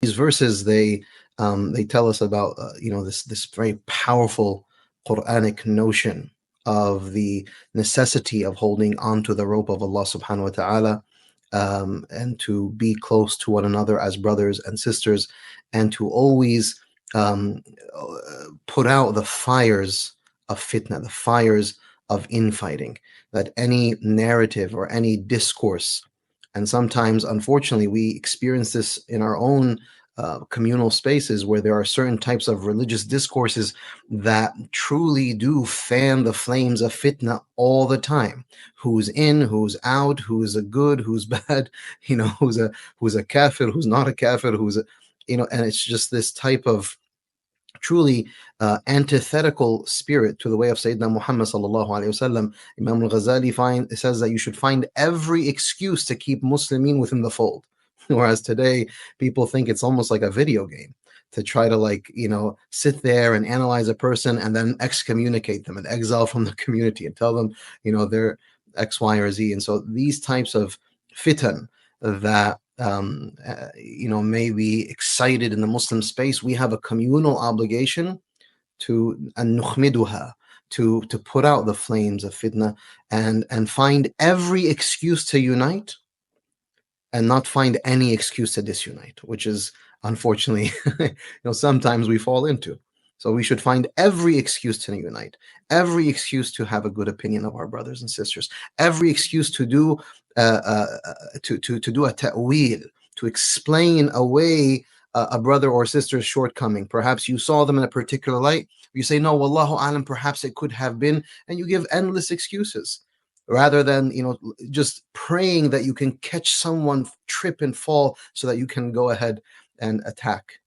these verses, they tell us about this very powerful Quranic notion of the necessity of holding onto the rope of Allah subhanahu wa ta'ala, and to be close to one another as brothers and sisters, and to always um, put out the fires of fitna, the fires of infighting, that any narrative or any discourse, and sometimes, unfortunately, we experience this in our own communal spaces, where there are certain types of religious discourses that truly do fan the flames of fitna all the time. Who's in, who's out, who's a good, who's bad, who's a kafir, who's not a kafir, and it's just this type of truly antithetical spirit to the way of Sayyidina Muhammad sallallahu alaihi wasallam. Imam al-Ghazali says that you should find every excuse to keep Muslimin within the fold. Whereas today, people think it's almost like a video game to try to sit there and analyze a person and then excommunicate them and exile from the community and tell them, they're X, Y, or Z. And so these types of fitan that may be excited in the Muslim space, we have a communal obligation to nukhmiduha, to put out the flames of fitna and find every excuse to unite and not find any excuse to disunite, which is unfortunately sometimes we fall into. So we should find every excuse to unite, every excuse to have a good opinion of our brothers and sisters, every excuse to do to do a ta'wil, to explain away a brother or sister's shortcoming. Perhaps you saw them in a particular light. You say, no, wallahu alam, perhaps it could have been, and you give endless excuses, rather than just praying that you can catch someone trip and fall so that you can go ahead and attack